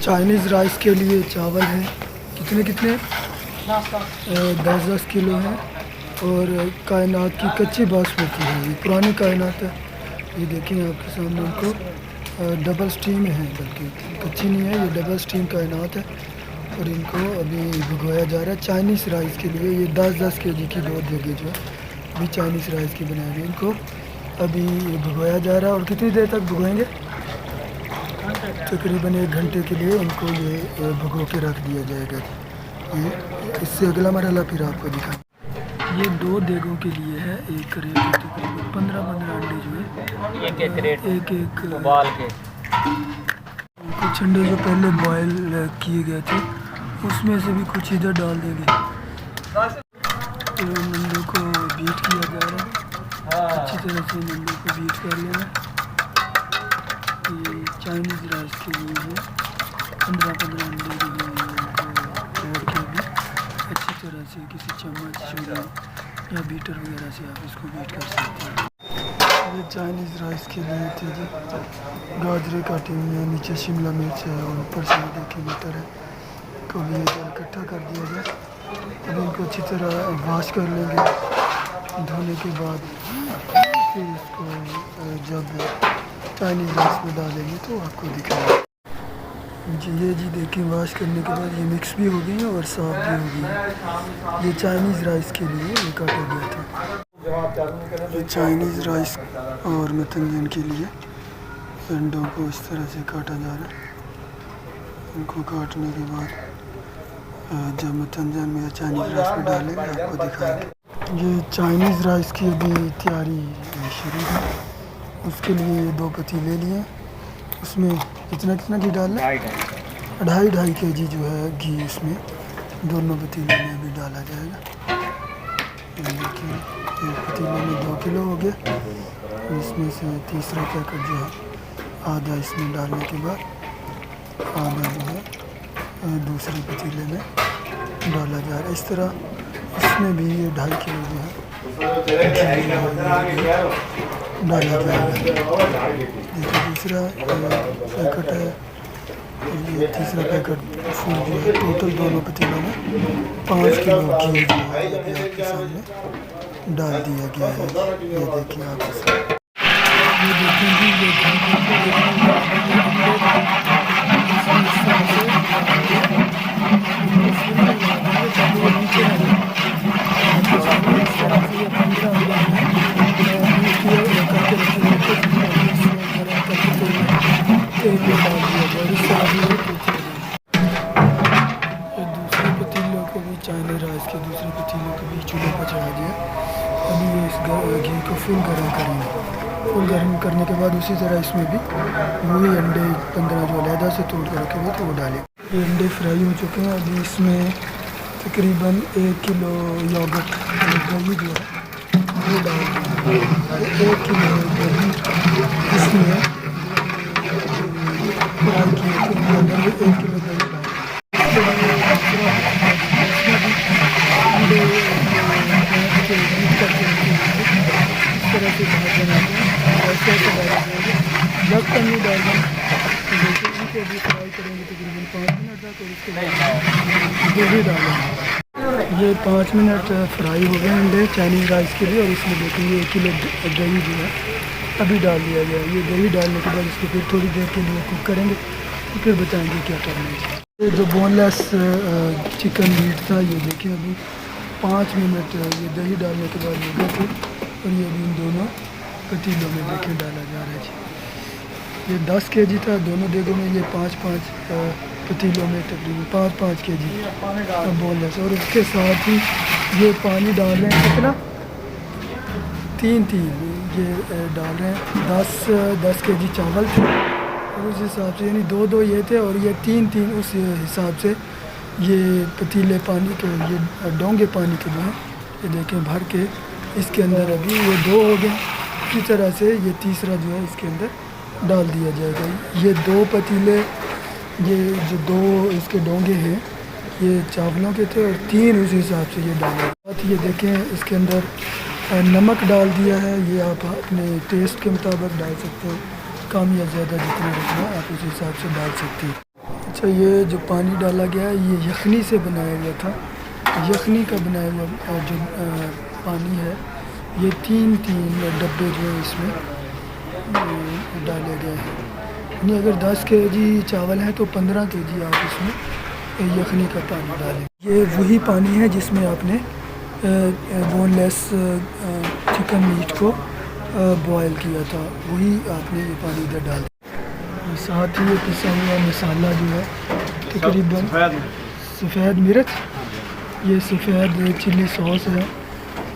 Chinese rice के लिए चावल हैं, कितने कितने 10-10 किलो हैं। और कायनात की कच्ची बासमती है, ये पुरानी कायनात है। ये देखें आपके सामने, इनको डबल स्टीम है, बल्कि कच्ची नहीं है, ये डबल स्टीम कायनात है। और इनको अभी भिगोया जा रहा है चाइनीज़ राइस के लिए। ये 10-10 केजी की 2 जगह जो है अभी चाइनीज़ राइस की बनाई हुई, इनको अभी भिगोया जा रहा है। और कितनी देर तक भिगोएंगे? तकरीबन 1 घंटे के लिए इनको ये भिगो के रख दिया जाएगा। ये इससे अगला मरहला फिर आपको दिखाएं। ये 2 देगों के लिए है, एक करेट तकरीबन 15-15 अंडे जो है एक उबाल के। कुछ अंडे जो पहले बॉयल किए गए थे उसमें से भी कुछ इधर डाल देंगे। तो अंडों को बीट किया जा रहा है, अच्छी तरह से अंडों को बीट कर लेना। ये चाइनीज़ राइस के लिए है, 15-15 अंडे जो तोड़ के भी अच्छी तरह से किसी चम्मच छुरी या बीटर वगैरह से आप इसको बीट कर सकते हैं। ये चाइनीज़ राइस के लिए थी जी, गाजरें काटी हुई है, नीचे शिमला मिर्च है और ऊपर से देखिए मटर है। को भी इकट्ठा कर दिया जाए। अब इनको अच्छी तरह वॉश कर लेंगे, धोने के बाद फिर इसको जब चाइनीज़ राइस में डालेंगे तो आपको दिखाएंगे जी। ये जी देखिए, वॉश करने के बाद ये मिक्स भी हो गई है और साफ़ भी हो गई है। ये चाइनीज़ राइस के लिए ये काटा गया था। ये चाइनीज़ राइस और मतंजन के लिए अंडों को इस तरह से काटा जा रहा है। इनको काटने के बाद जब मतंजन में या चाइनीज़ राइस में डालेंगे आपको दिखाएंगे। ये चाइनीज़ राइस की अभी तैयारी शुरू है। उसके लिए ये 2 पतीले लिए, उसमें कितना कितना घी डालना है? 2.5 केजी जो है घी इसमें दोनों पतीलों में भी डाला जाएगा। देखिए, एक पतीले में 2 किलो हो गया। इसमें से तीसरा पैकेट जो है आधा इसमें डालने के बाद आधा जो है दूसरे पतीले में डाला जा रहा है। इस तरह इसमें भी ये 2.5 किलो जो है डाला जाएगा। देखिए, दूसरा पैकेट है और ये तीसरा पैकेट फूल जो है। टोटल दोनों पतीलों में 5 किलो घी जो है अभी आपके सामने डाल दिया गया है। ये देखिए आप ये देखेंगे, ये दूसरे पतीलों को भी चाइनीज़ राइस के दूसरे पतीलों को भी चूल्हे पर चढ़ा दिया। अभी ये इस घी को फुल गर्म करेंगे। फुल गर्म करने के बाद उसी तरह इसमें भी वही अंडे 15 जो अलहदा से तोड़ कर रखे हुए तो वो डालें। ये अंडे फ्राई हो चुके हैं। अभी इसमें तकरीबन 1 किलो योगर्ट दही जो है वो डाल देंगे। 1 किलो दही इसमें फ्राई किए थे, 1 किलो दही डाल इस तरह से भाग बनाते हैं। ऐसे ऐसे डालेंगे, जब तक नहीं डालेंगे तो इनको भी फ्राई करेंगे तकरीबन 5 मिनट तक। और इसके बाद दही डालेंगे। ये 5 मिनट फ्राई हो गए अंडे चाइनीज़ राइस के लिए। और इसमें देखेंगे 1 किलो दही जो है अभी डाल दिया गया। ये दही डालने के बाद इसको फिर थोड़ी देर के लिए कुक करेंगे, तो फिर बताएंगे क्या करना है। ये जो बोनलेस चिकन मीट था, ये देखिए अभी 5 मिनट ये दही डालने के बाद हो गए थे। और ये भी इन दोनों पतीलों में देखिए डाला जा रहा है। ये 10 केजी था दोनों देगों में। ये 5-5 पतीलों में तकरीबन 5-5 केजी बोनलेस। और उसके साथ ही ये पानी डाल रहे हैं, कितना 3 ये डाल रहे हैं। 10 केजी चावल थे और उस हिसाब से यानी 2 ये थे और ये 3 उस हिसाब से ये पतीले पानी के, ये डोंगे पानी के जो हैं ये देखें भर के इसके अंदर अभी ये 2 हो गए। इसी तरह से ये तीसरा जो है इसके अंदर डाल दिया जाएगा। ये 2 पतीले, ये जो 2 इसके डोंगे हैं ये चावलों के थे और 3 उस हिसाब से ये डाले। साथ ये देखें इसके अंदर नमक डाल दिया है। ये आप अपने टेस्ट के मुताबिक डाल सकते हो, कम या ज़्यादा जितना रखना आप उस हिसाब से डाल सकते हो। अच्छा, ये जो पानी डाला गया है ये यखनी से बनाया गया था। यखनी का बनाया हुआ जो पानी है ये तीन डब्बे जो है इसमें डाले गए हैं। यानी अगर 10 केजी चावल है तो 15 केजी आप इसमें यखनी का पानी डालें। ये वही पानी है जिसमें आपने बोनलेस चिकन मीट को बॉयल किया था, वही आपने ये पानी इधर डाल दिया। साथ ही ये पिसा हुआ मसाला जो है तकरीबन सफ़ेद मिर्च, ये सफ़ेद चिल्ली सॉस है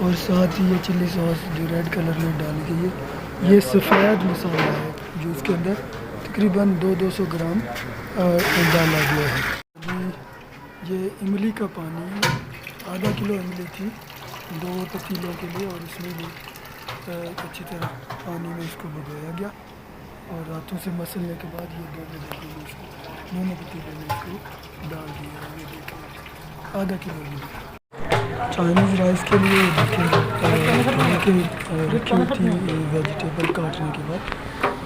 और साथ ही ये चिल्ली सॉस जो रेड कलर में डाली गई है, ये सफ़ेद मसाला है जो इसके अंदर तकरीबन 200 ग्राम डाला गया है। अभी ये इमली का पानी है, आधा किलो इमली थी 2 पतीलों के लिए और इसमें भी अच्छी तरह पानी में इसको भिगोया गया और हाथों से मसलने के बाद ये दोनों पतीलों में इसको डाल दिया। ये देखिए आधा किलो इमली। चाइनीज़ राइस के लिए रखी हुई थी वेजिटेबल काटने के बाद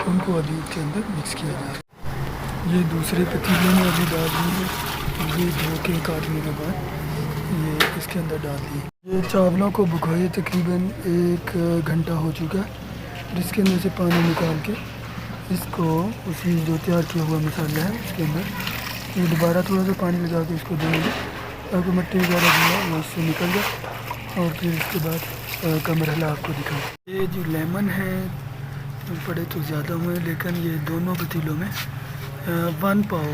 उनको अभी इसके अंदर मिक्स किया जाए। ये दूसरे पतीले में अभी डाल दी, ये धो के काटने के बाद ये इसके अंदर डाल दी। ये चावलों को भिगोए तकरीबन 1 घंटा हो चुका है। इसके अंदर से पानी निकाल के इसको उसी जो तैयार किया हुआ मसाला है उसके अंदर ये दोबारा थोड़ा सा पानी लगा के इसको देंगे ताकि मिट्टी वगैरह जो है वो इससे निकल जाए। और फिर इसके बाद का मरहला आपको दिखाऊँ। ये जो लेमन है पड़े तो ज़्यादा हुए, लेकिन ये दोनों पतीलों में 1 पाव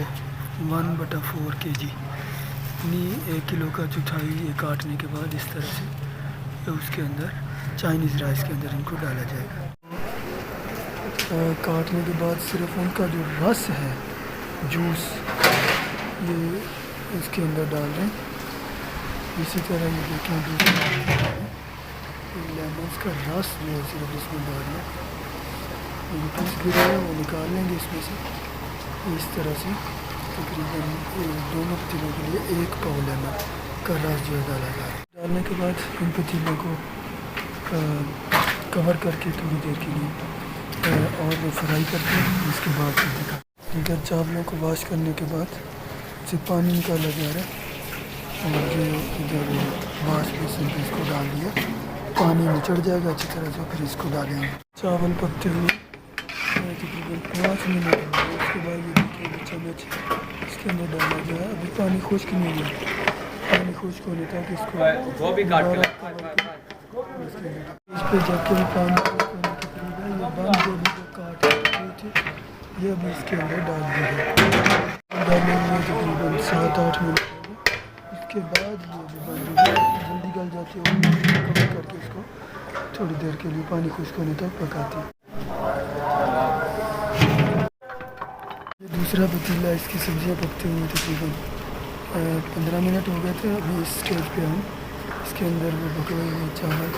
1/4 kg यानी 1 किलो का चौथाई ये काटने के बाद इस तरह से उसके अंदर चाइनीज़ राइस के अंदर इनको डाला जाएगा। काटने के बाद सिर्फ उनका जो रस है, जूस, ये इसके अंदर डाल दें। इसी तरह ये देखें दूसरा लेमन का रस जो है सिर्फ इसमें डालना, ये पीस गिरा है वो निकाल लेंगे इसमें से। इस तरह से तकरीबन दोनों पतीलों के लिए 1 पाव लेमन का रस जो है डाला जाए। डालने के बाद इन पतीलों को कवर करके थोड़ी देर के लिए और फ्राई करते हैं। इसके बाद फिर दिखा ठीक है। चावलों को वॉश करने के बाद से पानी निकाला जा रहा है और जो इधर वॉश बेसिन पे इसको डाल दिया, पानी निचड़ जाएगा अच्छी तरह से, फिर इसको डालेंगे। चावल पकते हुए तकरीबन 5 मिनट, उसके बाद ये देखिए चम्मच इसके अंदर डाला गया है। अभी पानी खुश्क नहीं हुआ, पानी खुश्क होने तक इसको इस पर जाके भी पानी खुश्क होने के करीब है। ये बंद गोभी को काट रही थी, ये अभी इसके अंदर डाल दिया। डालने में तकरीबन 7-8 मिनट होंगे। इसके बाद ये भी बंद जल्दी गल जाती है, कवर करके इसको थोड़ी देर के लिए पानी खुश्क होने तक पकाती है। ये दूसरा पतीला, इसकी सब्जियां पकते हुए तकरीबन 15 मिनट हो गए थे। अभी इस स्टेज पे हम इसके अंदर वो पके हुए चावल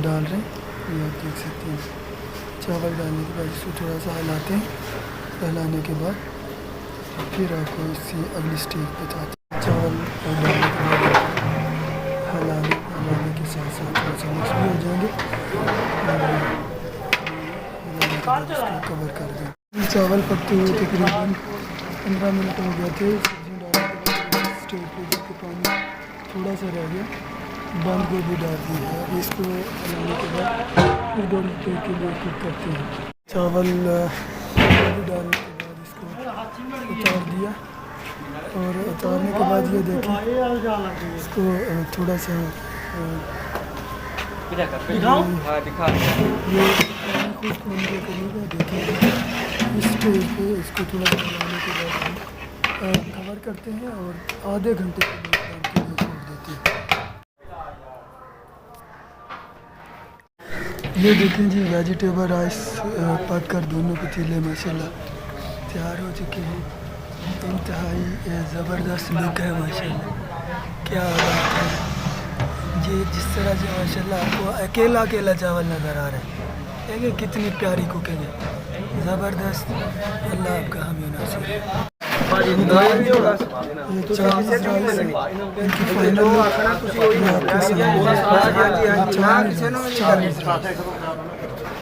डाल रहे हैं। ये आप देख सकते हैं। चावल डालने के बाद इसको थोड़ा सा हिलाते हैं, हिलाने के बाद फिर आपको इससे अगली स्टेज बताते हैं। चावल डालने के बाद हिलाने के साथ साथ थोड़ा सा मिक्स भी हो जाएंगे और हिलाने के बाद इसको कवर कर दें। चावल पकते हुए तकरीबन 15 मिनट हो गए थे। सब्जी डालने के बाद स्टेज पे जाके पानी थोड़ा सा रह गया, बंद गोभी डाल दी है। इसको हिलाने के बाद फिर 2 मिनट के लिए कुक करते हैं। चावल डालने के बाद इसको उतार दिया और उतारने के बाद ये देखें इसको थोड़ा सा ये खुश्क होने के करीब है। देखिए इस स्टेज पे इसको थोड़ा सा हिलाने के बाद कवर करते हैं और आधे घंटे के लिए छोड़ देते हैं। ये देखें जी, वेजिटेबल राइस पक कर दोनों पतीले माशाल्लाह तैयार हो चुके हैं। इंतहाई ज़बरदस्त लुक है माशाल्लाह, क्या बात है। ये जिस तरह से माशाल्लाह आपको अकेला अकेला चावल नज़र आ रहा है, देखिए कितनी प्यारी कुकिंग है, ज़बरदस्त। अल्लाह आपका हामी नासिर। चाइनीज़ राइस इनकी फाइनल चाइनीज़ राइस